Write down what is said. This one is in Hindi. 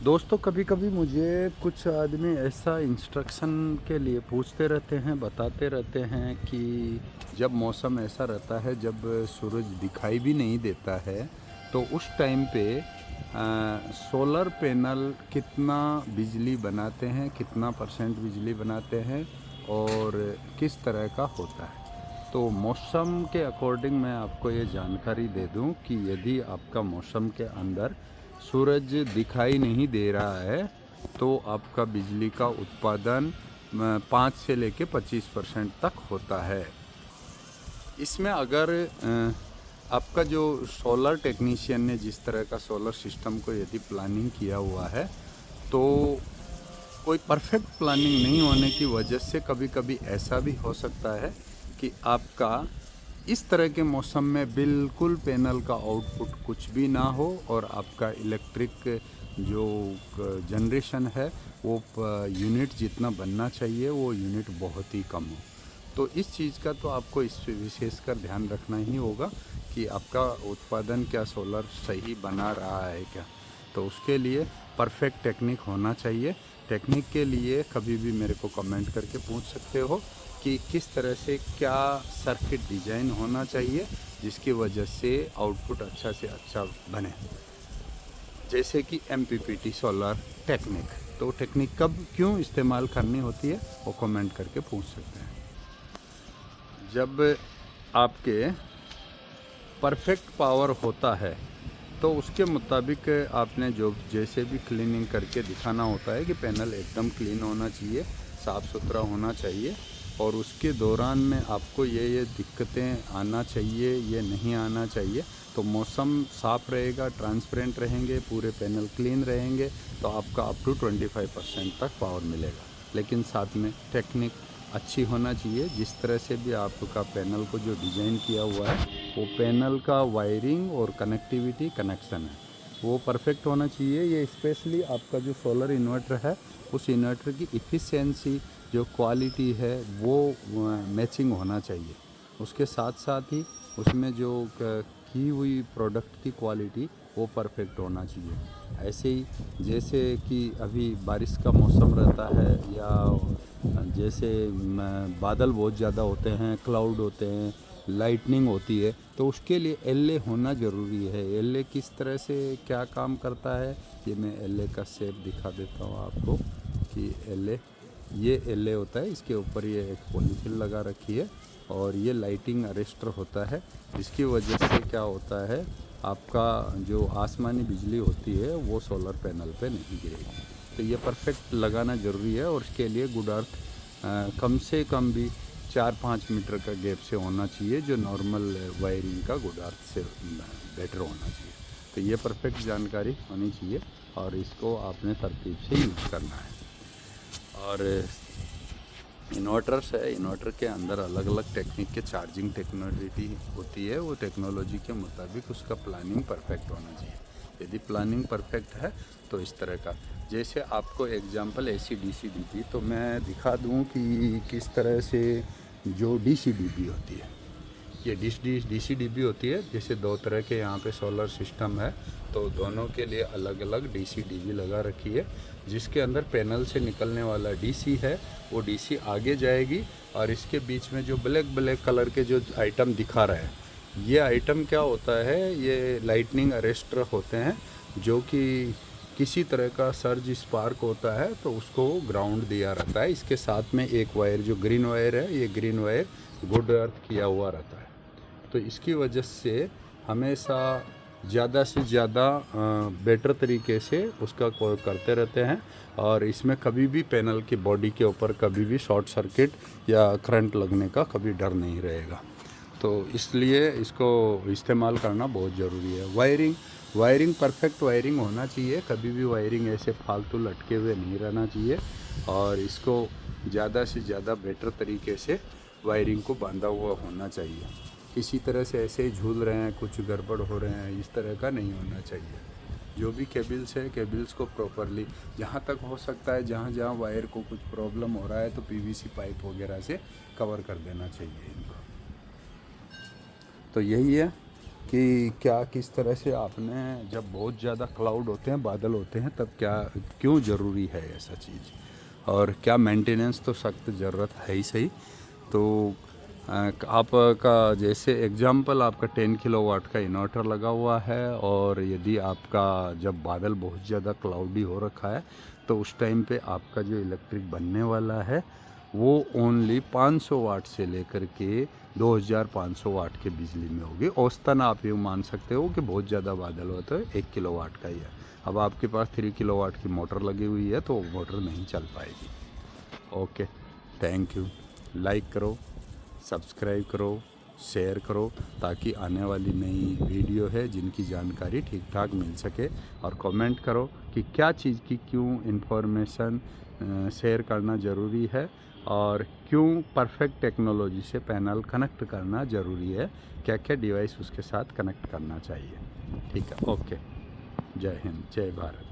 दोस्तों कभी कभी मुझे कुछ आदमी ऐसा इंस्ट्रक्शन के लिए पूछते रहते हैं, बताते रहते हैं कि जब मौसम ऐसा रहता है, जब सूरज दिखाई भी नहीं देता है, तो उस टाइम पे सोलर पैनल कितना बिजली बनाते हैं, कितना परसेंट बिजली बनाते हैं और किस तरह का होता है। तो मौसम के अकॉर्डिंग मैं आपको ये जानकारी दे दूं कि यदि आपका मौसम के अंदर सूरज दिखाई नहीं दे रहा है तो आपका बिजली का उत्पादन 5 से लेके 25% तक होता है। इसमें अगर आपका जो सोलर टेक्नीशियन ने जिस तरह का सोलर सिस्टम को यदि प्लानिंग किया हुआ है, तो कोई परफेक्ट प्लानिंग नहीं होने की वजह से कभी कभी ऐसा भी हो सकता है कि आपका इस तरह के मौसम में बिल्कुल पैनल का आउटपुट कुछ भी ना हो और आपका इलेक्ट्रिक जो जनरेशन है वो यूनिट जितना बनना चाहिए वो यूनिट बहुत ही कम हो। तो इस चीज़ का तो आपको इस विशेषकर ध्यान रखना ही होगा कि आपका उत्पादन क्या सोलर सही बना रहा है क्या। तो उसके लिए परफेक्ट टेक्निक होना चाहिए। टेक्निक के लिए कभी भी मेरे को कमेंट करके पूछ सकते हो कि किस तरह से क्या सर्किट डिजाइन होना चाहिए जिसकी वजह से आउटपुट अच्छा से अच्छा बने, जैसे कि MPPT सोलर टेक्निक। तो टेक्निक कब क्यों इस्तेमाल करनी होती है वो कमेंट करके पूछ सकते हैं। जब आपके परफेक्ट पावर होता है तो उसके मुताबिक आपने जो जैसे भी क्लीनिंग करके दिखाना होता है कि पैनल एकदम क्लीन होना चाहिए, साफ़ सुथरा होना चाहिए और उसके दौरान में आपको ये दिक्कतें आना चाहिए, ये नहीं आना चाहिए। तो मौसम साफ़ रहेगा, ट्रांसपेरेंट रहेंगे, पूरे पैनल क्लीन रहेंगे तो आपका अप टू 25% तक पावर मिलेगा। लेकिन साथ में टेक्निक अच्छी होना चाहिए। जिस तरह से भी आपका पैनल को जो डिज़ाइन किया हुआ है वो पैनल का वायरिंग और कनेक्टिविटी कनेक्शन है वो परफेक्ट होना चाहिए। ये स्पेशली आपका जो सोलर इन्वर्टर है उस इन्वर्टर की इफ़िशियंसी जो क्वालिटी है वो मैचिंग होना चाहिए। उसके साथ साथ ही उसमें जो की हुई प्रोडक्ट की क्वालिटी वो परफेक्ट होना चाहिए। ऐसे ही जैसे कि अभी बारिश का मौसम रहता है या जैसे बादल बहुत ज़्यादा होते हैं, क्लाउड होते हैं, लाइटनिंग होती है, तो उसके लिए LA होना ज़रूरी है। LA किस तरह से क्या काम करता है ये मैं LA का शेप दिखा देता हूँ आपको कि LA ये LA होता है। इसके ऊपर ये एक पॉलीथीन लगा रखी है और ये लाइटिंग अरेस्टर होता है। इसकी वजह से क्या होता है आपका जो आसमानी बिजली होती है वो सोलर पैनल पे नहीं गिरेगी। तो ये परफेक्ट लगाना ज़रूरी है और इसके लिए गुड अर्थ कम से कम भी 4-5 मीटर का गैप से होना चाहिए, जो नॉर्मल वायरिंग का गुड अर्थ से बेटर होना चाहिए। तो ये परफेक्ट जानकारी होनी चाहिए और इसको आपने तरतीब से यूज़ करना है। और इन्वर्टर्स है, इन्वर्टर के अंदर अलग अलग टेक्निक के चार्जिंग टेक्नोलॉजी होती है। वो टेक्नोलॉजी के मुताबिक उसका प्लानिंग परफेक्ट होना चाहिए। यदि प्लानिंग परफेक्ट है तो इस तरह का, जैसे आपको एग्जांपल AC DC DP तो मैं दिखा दूं कि किस तरह से जो DC DP होती है, ये DC DP होती है। जैसे दो तरह के यहाँ पे सोलर सिस्टम है तो दोनों के लिए अलग अलग DC DP लगा रखी है। जिसके अंदर पैनल से निकलने वाला DC है वो DC आगे जाएगी और इसके बीच में जो ब्लैक ब्लैक कलर के जो आइटम दिखा रहा है ये आइटम क्या होता है, ये लाइटनिंग अरेस्टर होते हैं जो कि किसी तरह का सर्ज स्पार्क होता है तो उसको ग्राउंड दिया रहता है। इसके साथ में एक वायर जो ग्रीन वायर है, ये ग्रीन वायर गुड अर्थ किया हुआ रहता है। तो इसकी वजह से हमेशा ज़्यादा से ज़्यादा बेटर तरीके से उसका करते रहते हैं और इसमें कभी भी पैनल की बॉडी के ऊपर कभी भी शॉर्ट सर्किट या करंट लगने का कभी डर नहीं रहेगा। तो इसलिए इसको इस्तेमाल करना बहुत ज़रूरी है। वायरिंग परफेक्ट वायरिंग होना चाहिए। कभी भी वायरिंग ऐसे फालतू लटके हुए नहीं रहना चाहिए और इसको ज़्यादा से ज़्यादा बेटर तरीके से वायरिंग को बांधा हुआ होना चाहिए। किसी तरह से ऐसे ही झूल रहे हैं, कुछ गड़बड़ हो रहे हैं, इस तरह का नहीं होना चाहिए। जो भी केबल्स है, केबल्स को प्रॉपरली जहाँ तक हो सकता है, जहाँ जहाँ वायर को कुछ प्रॉब्लम हो रहा है तो PVC पाइप वगैरह से कवर कर देना चाहिए इनको। तो यही है कि क्या किस तरह से आपने, जब बहुत ज़्यादा क्लाउड होते हैं, बादल होते हैं, तब क्या क्यों ज़रूरी है ऐसा चीज़, और क्या मेंटेनेंस तो सख्त ज़रूरत है ही सही। तो आपका जैसे एग्जांपल, आपका 10 किलोवाट का इन्वर्टर लगा हुआ है, और यदि आपका जब बादल बहुत ज़्यादा क्लाउडी हो रखा है तो उस टाइम पे आपका जो इलेक्ट्रिक बनने वाला है वो ओनली 500 वाट से लेकर के 2500 वाट के बिजली में होगी। औसतन आप ये मान सकते हो कि बहुत ज़्यादा बादल हो तो 1 किलोवाट का ही है। अब आपके पास 3 किलोवाट की मोटर लगी हुई है तो मोटर नहीं चल पाएगी। Okay, thank you. लाइक करो, सब्सक्राइब करो, शेयर करो, ताकि आने वाली नई वीडियो है जिनकी जानकारी ठीक ठाक मिल सके। और कमेंट करो कि क्या चीज़ की क्यों इन्फॉर्मेशन शेयर करना ज़रूरी है, और क्यों परफेक्ट टेक्नोलॉजी से पैनल कनेक्ट करना ज़रूरी है, क्या क्या डिवाइस उसके साथ कनेक्ट करना चाहिए। ठीक है, ओके। जय हिंद, जय भारत।